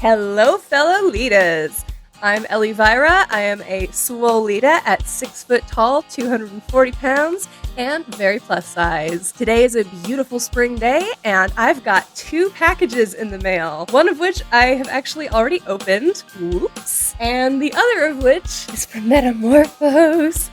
Hello, Fellow-litas! I'm Ellie Vyra. I am a swole-lita at 6 foot tall, 240 pounds, and very plus size. Today is a beautiful spring day, and I've got 2 packages in the mail. One of which I have actually already opened. Whoops. And the other of which is from Metamorphose.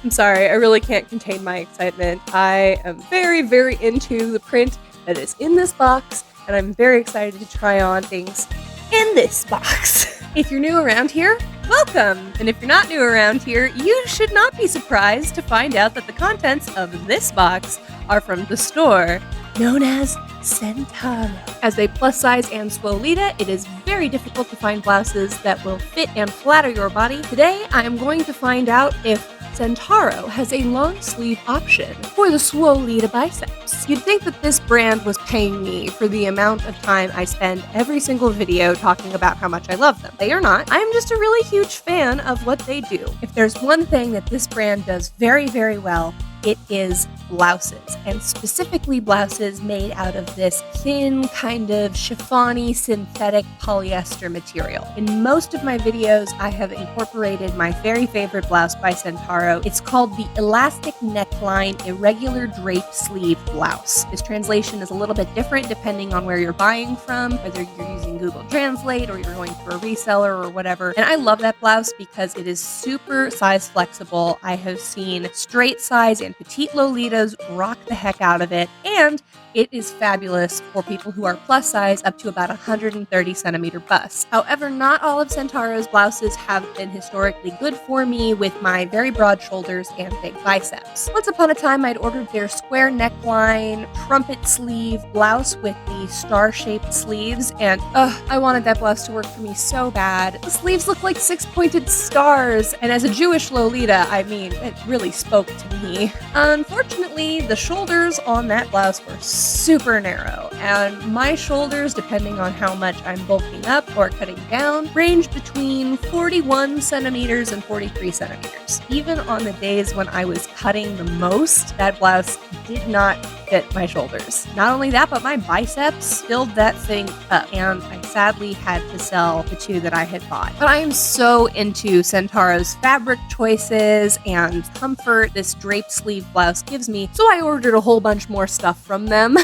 I'm sorry, I really can't contain my excitement. I am very, very into the print that is in this box, and I'm very excited to try on things in this box. If you're new around here, welcome! And if you're not new around here, you should not be surprised to find out that the contents of this box are from the store known as Centauro. As a plus-size and swole-lita, it is very difficult to find blouses that will fit and flatter your body. Today, I am going to find out if Centauro has a long sleeve option for the swole-lita biceps. You'd think that this brand was paying me for the amount of time I spend every single video talking about how much I love them. They are not. I'm just a really huge fan of what they do. If there's one thing that this brand does very, very well, it is blouses, and specifically blouses made out of this thin, kind of chiffon-y synthetic polyester material. In most of my videos, I have incorporated my very favorite blouse by Centauro. It's called the Elastic Neckline Irregular Draped Sleeve Blouse. This translation is a little bit different depending on where you're buying from, whether you're using Google Translate or you're going through a reseller or whatever. And I love that blouse because it is super size flexible. I have seen straight size and petite Lolitas rock the heck out of it, and it is fabulous for people who are plus size up to about 130 centimeter bust. However, not all of Centauro's blouses have been historically good for me with my very broad shoulders and big biceps. Once upon a time, I'd ordered their square neckline, trumpet sleeve blouse with the star-shaped sleeves, and I wanted that blouse to work for me so bad. The sleeves look like 6-pointed stars, and as a Jewish Lolita, I mean, it really spoke to me. Unfortunately, the shoulders on that blouse were super narrow, and my shoulders, depending on how much I'm bulking up or cutting down, range between 41 centimeters and 43 centimeters. Even on the days when I was cutting the most, that blouse did not fit my shoulders. Not only that, but my biceps filled that thing up, and I sadly had to sell the 2 that I had bought. But I am so into Centauro's fabric choices and comfort this draped sleeve blouse gives me, so I ordered a whole bunch more stuff from them.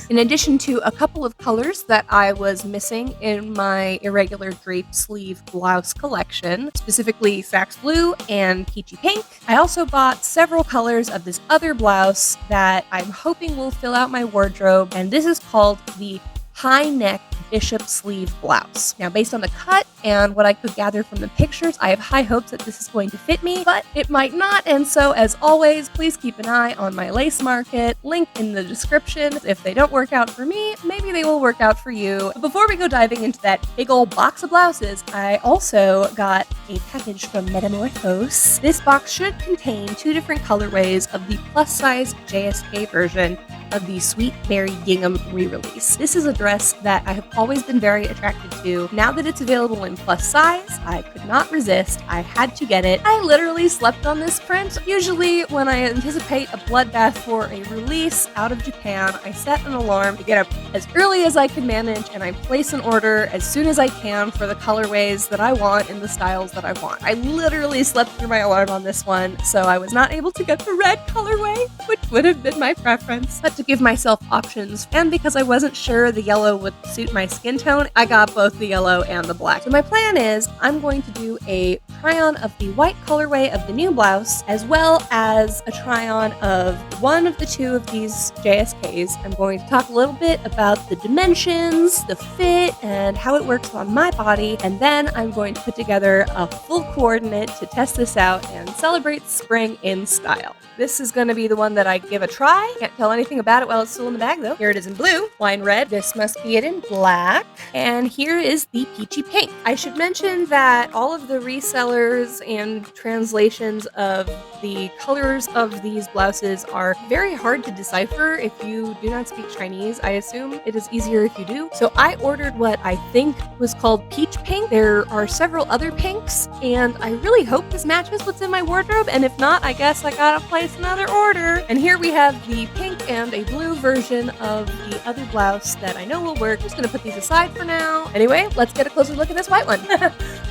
In addition to a couple of colors that I was missing in my irregular draped sleeve blouse collection, specifically Sax Blue and Peachy Pink, I also bought several colors of this other blouse that I'm hoping will fill out my wardrobe, and this is called the High Neck Bishop Sleeve Blouse. Now, based on the cut and what I could gather from the pictures, I have high hopes that this is going to fit me, but it might not, and so as always, please keep an eye on my lace market, link in the description. If they don't work out for me, maybe they will work out for you. But before we go diving into that big old box of blouses, I also got a package from Metamorphose. This box should contain 2 different colorways of the plus-size JSK version of the Sweet Berry Gingham re-release. This is a dress that I have always been very attracted to. Now that it's available in plus size, I could not resist. I had to get it. I literally slept on this print. Usually when I anticipate a bloodbath for a release out of Japan, I set an alarm to get up as early as I can manage, and I place an order as soon as I can for the colorways that I want in the styles that I want. I literally slept through my alarm on this one, so I was not able to get the red colorway, which would have been my preference. But to give myself options, and because I wasn't sure the yellow would suit my skin tone, I got both the yellow and the black. So my plan is I'm going to do a try-on of the white colorway of the new blouse, as well as a try-on of one of the 2 of these JSKs. I'm going to talk a little bit about the dimensions, the fit, and how it works on my body, and then I'm going to put together a full coordinate to test this out and celebrate spring in style. This is going to be the one that I give a try. Can't tell anything about it while it's still in the bag, though. Here it is in blue, wine red. This must be it in black. And here is the peachy pink. I should mention that all of the resellers and translations of the colors of these blouses are very hard to decipher if you do not speak Chinese. I assume it is easier if you do. So I ordered what I think was called peach pink. There are several other pinks, and I really hope this matches what's in my wardrobe, and if not, I guess I gotta place another order. And here we have the pink and a a blue version of the other blouse that I know will work. Just gonna put these aside for now. Anyway, let's get a closer look at this white one.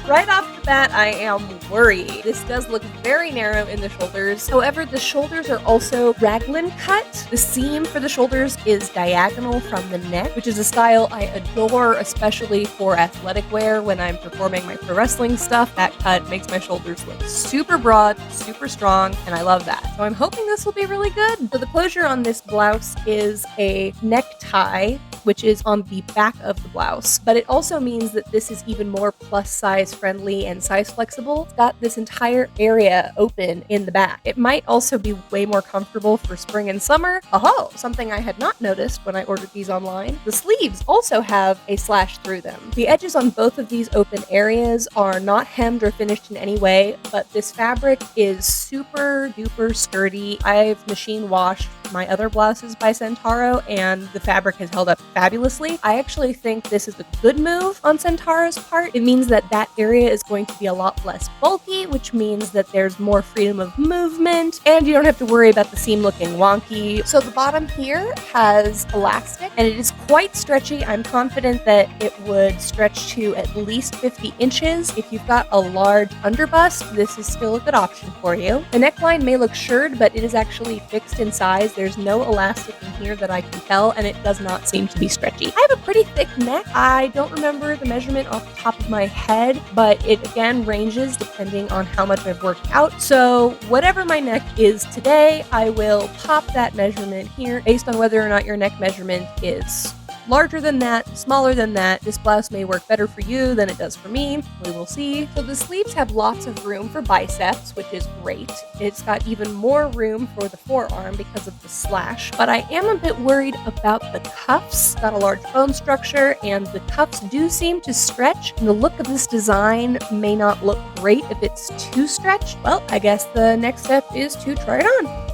Right off the bat, I am worried. This does look very narrow in the shoulders. However, the shoulders are also raglan cut. The seam for the shoulders is diagonal from the neck, which is a style I adore, especially for athletic wear when I'm performing my pro wrestling stuff. That cut makes my shoulders look super broad, super strong, and I love that. So I'm hoping this will be really good. So the closure on this blouse is a necktie, which is on the back of the blouse, but it also means that this is even more plus size friendly and size flexible. It's got this entire area open in the back. It might also be way more comfortable for spring and summer. Oh, something I had not noticed when I ordered these online. The sleeves also have a slash through them. The edges on both of these open areas are not hemmed or finished in any way, but this fabric is super duper sturdy. I've machine washed my other blouses by Centauro, and the fabric has held up fabulously. I actually think this is a good move on Centauro's part. It means that that area is going to be a lot less bulky, which means that there's more freedom of movement, and you don't have to worry about the seam looking wonky. So the bottom here has elastic, and it is quite stretchy. I'm confident that it would stretch to at least 50 inches. If you've got a large underbust, this is still a good option for you. The neckline may look shirred, but it is actually fixed in size. There's no elastic in here that I can tell, and it does not seem to be stretchy. I have a pretty thick neck. I don't remember the measurement off the top of my head, but it again ranges depending on how much I've worked out. So whatever my neck is today, I will pop that measurement here based on whether or not your neck measurement is larger than that, smaller than that. This blouse may work better for you than it does for me. We will see. So the sleeves have lots of room for biceps, which is great. It's got even more room for the forearm because of the slash, but I am a bit worried about the cuffs. It's got a large bone structure, and the cuffs do seem to stretch, and the look of this design may not look great if it's too stretched. Well, I guess the next step is to try it on.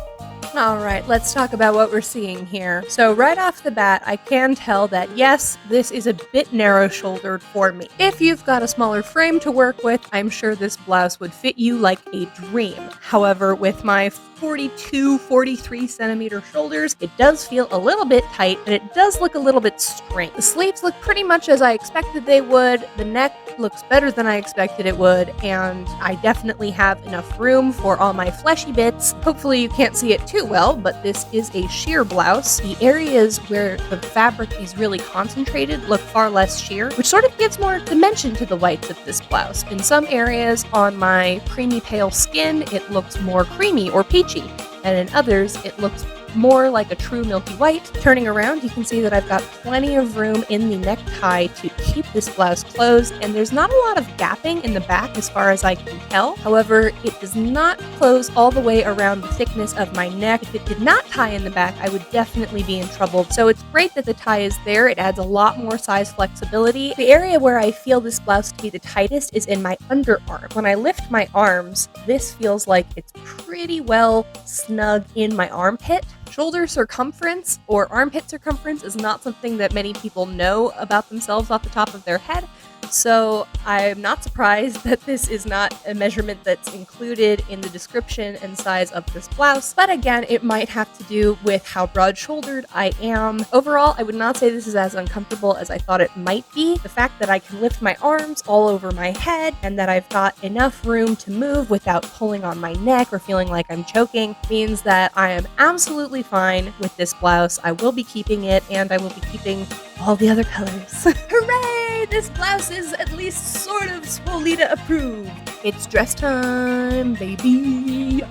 All right, let's talk about what we're seeing here. So right off the bat, I can tell that yes, this is a bit narrow-shouldered for me. If you've got a smaller frame to work with, I'm sure this blouse would fit you like a dream. However, with my 42, 43 centimeter shoulders, it does feel a little bit tight, and it does look a little bit strained. The sleeves look pretty much as I expected they would. The neck looks better than I expected it would, and I definitely have enough room for all my fleshy bits. Hopefully you can't see it too well, but this is a sheer blouse. The areas where the fabric is really concentrated look far less sheer, which sort of gives more dimension to the whites of this blouse. In some areas on my creamy pale skin, it looks more creamy or peachy, and in others, it looks more like a true milky white. Turning around, you can see that I've got plenty of room in the necktie to keep this blouse closed, and there's not a lot of gapping in the back as far as I can tell. However, it does not close all the way around the thickness of my neck. If it did not tie in the back, I would definitely be in trouble. So it's great that the tie is there. It adds a lot more size flexibility. The area where I feel this blouse to be the tightest is in my underarm. When I lift my arms, this feels like it's pretty well snug in my armpit. Shoulder circumference or armpit circumference is not something that many people know about themselves off the top of their head, so I'm not surprised that this is not a measurement that's included in the description and size of this blouse, but again, it might have to do with how broad-shouldered I am. Overall, I would not say this is as uncomfortable as I thought it might be. The fact that I can lift my arms all over my head and that I've got enough room to move without pulling on my neck or feeling like I'm choking means that I am absolutely fine with this blouse. I will be keeping it, and I will be keeping all the other colors. Hooray! This blouse is at least sort of Lolita approved. It's dress time, baby.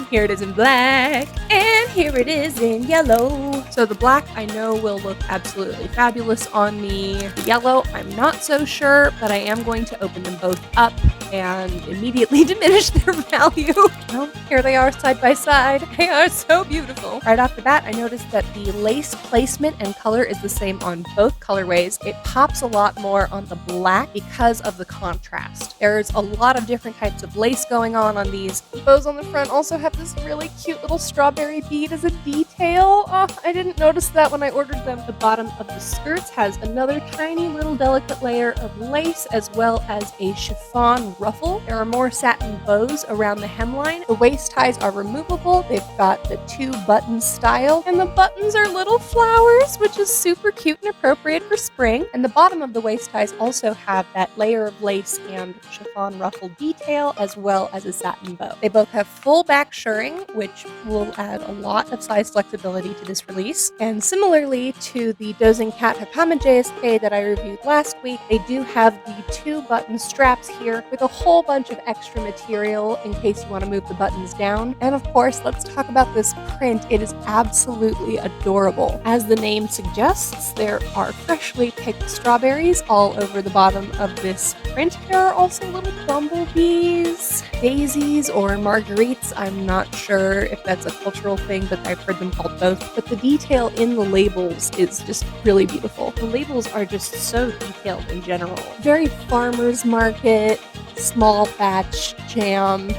Here it is in black, and here it is in yellow. So the black I know will look absolutely fabulous on me. The yellow, I'm not so sure, but I am going to open them both up and immediately diminish their value. Well, here they are side by side. They are so beautiful. Right off the bat, I noticed that the lace placement and color is the same on both colorways. It pops a lot more on the black because of the contrast. There's a lot of different types of lace going on these. The bows on the front also have this really cute little strawberry bead as a detail. Oh, I didn't notice that when I ordered them. The bottom of the skirts has another tiny little delicate layer of lace as well as a chiffon ruffle. There are more satin bows around the hemline. The waist ties are removable. They've got the 2-button style, and the buttons are little flowers, which is super cute and appropriate for spring. And the bottom of the waist ties also have that layer of lace and chiffon ruffle detail, as well as a satin bow. They both have full back shirring, which will add a lot of size flexibility to this release. And similarly to the Dozing Cat Hakama JSK that I reviewed last week, they do have the 2-button straps here with a whole bunch of extra material in case you want to move the buttons down. And of course, let's talk about this print. It is absolutely adorable. As the name suggests, there are freshly picked strawberries all over the bottom of this print. There are also little bumblebees, daisies, or marguerites. I'm not sure if that's a cultural thing, but I've heard them called both. But the detail in the labels is just really beautiful. The labels are just so detailed in general. Very farmer's market, small batch jam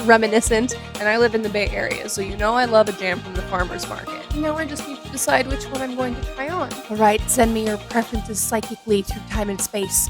reminiscent. And I live in the Bay Area, so you know I love a jam from the farmer's market. Now I just need to decide which one I'm going to try on. Alright, send me your preferences psychically through time and space.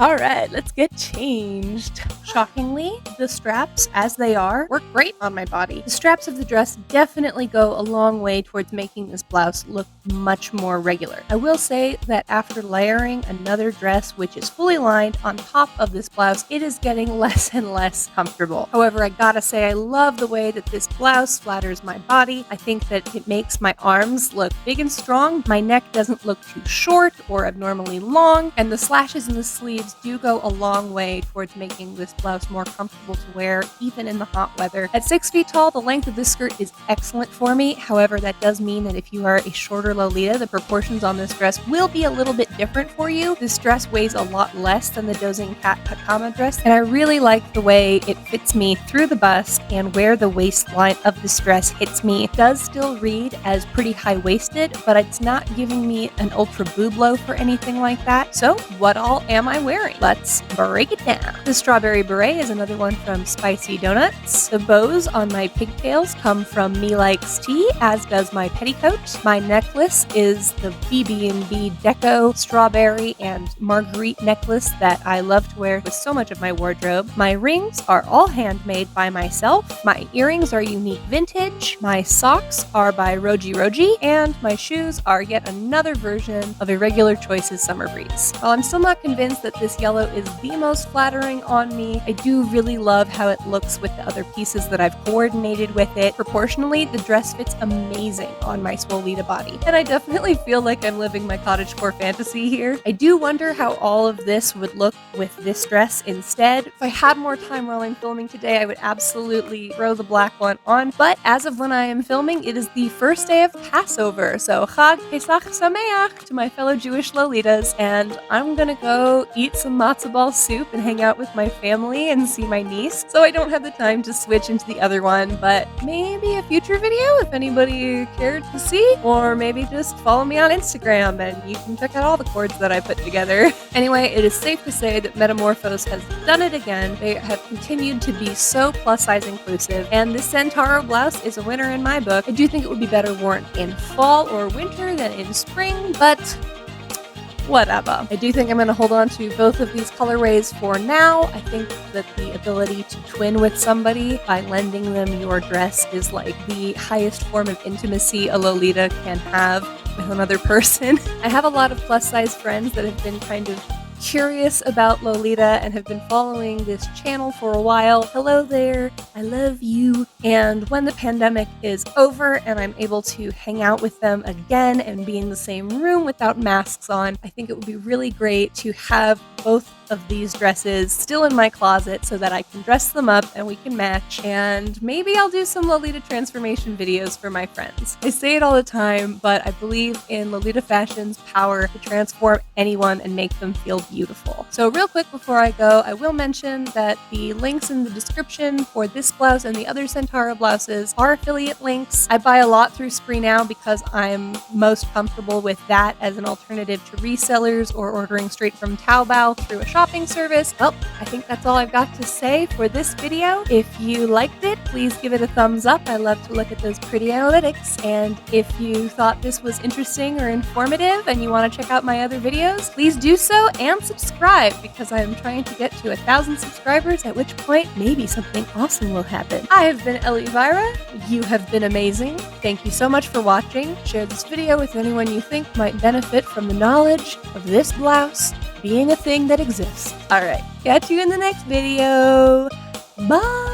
Alright, let's get changed. Shockingly, the straps, as they are, work great on my body. The straps of the dress definitely go a long way towards making this blouse look much more regular. I will say that after layering another dress which is fully lined on top of this blouse, it is getting less and less comfortable. However, I gotta say I love the way that this blouse flatters my body. I think that it makes my arms look big and strong. My neck doesn't look too short or abnormally long, and the slashes in the sleeves do go a long way towards making this blouse more comfortable to wear, even in the hot weather. At 6 feet tall, the length of this skirt is excellent for me. However, that does mean that if you are a shorter Lolita, the proportions on this dress will be a little bit different for you. This dress weighs a lot less than the Dozing Cat Hakama dress, and I really like the way it fits me through the bust and where the waistline of this dress hits me. It does still read as pretty high-waisted, but it's not giving me an ultra boob low for anything like that. So, what all am I wearing? Let's break it down. The strawberry beret is another one from Spicy Donuts. The bows on my pigtails come from Me Likes Tea, as does my petticoat. My necklace is the BB&B Deco strawberry and marguerite necklace that I love to wear with so much of my wardrobe. My rings are all handmade by myself. My earrings are unique vintage. My socks are by Roji, and my shoes are yet another version of Irregular Choices Summer Breeze. While I'm still not convinced that this yellow is the most flattering on me, I do really love how it looks with the other pieces that I've coordinated with it. Proportionally, the dress fits amazing on my Swolita body, and I definitely feel like I'm living my Cottage-Core Fantasy here. I do wonder how all of this would look with this dress instead. If I had more time while I'm filming today, I would absolutely throw the black one on, but as of when I am filming, it is the first day of Passover, so Chag Pesach Sameach to my fellow Jewish Lolitas, and I'm gonna go eat some matzo ball soup and hang out with my family and see my niece, so I don't have the time to switch into the other one, but maybe a future video if anybody cared to see, or maybe just follow me on Instagram and you can check out all the cords that I put together. Anyway, it is safe to say that Metamorphose has done it again. They have continued to be so plus size inclusive, and this Centauro blouse is a winner in my book. I do think it would be better worn in fall or winter than in spring, but whatever. I do think I'm going to hold on to both of these colorways for now. I think that the ability to twin with somebody by lending them your dress is like the highest form of intimacy a Lolita can have with another person. I have a lot of plus size friends that have been kind of curious about Lolita and have been following this channel for a while. Hello there, I love you. And when the pandemic is over and I'm able to hang out with them again and be in the same room without masks on, I think it would be really great to have both of these dresses still in my closet so that I can dress them up and we can match, and maybe I'll do some Lolita transformation videos for my friends. I say it all the time, but I believe in Lolita fashion's power to transform anyone and make them feel beautiful. So real quick before I go, I will mention that the links in the description for this blouse and the other Centauro blouses are affiliate links. I buy a lot through Spree now because I'm most comfortable with that as an alternative to resellers or ordering straight from Taobao. all through a shopping service. Well, I think that's all I've got to say for this video. If you liked it, please give it a thumbs up. I love to look at those pretty analytics. And if you thought this was interesting or informative and you want to check out my other videos, please do so and subscribe, because I am trying to get to 1,000 subscribers, at which point maybe something awesome will happen. I have been Ellie Vyra. You have been amazing. Thank you so much for watching. Share this video with anyone you think might benefit from the knowledge of this blouse being a thing that exists. Alright, catch you in the next video. Bye!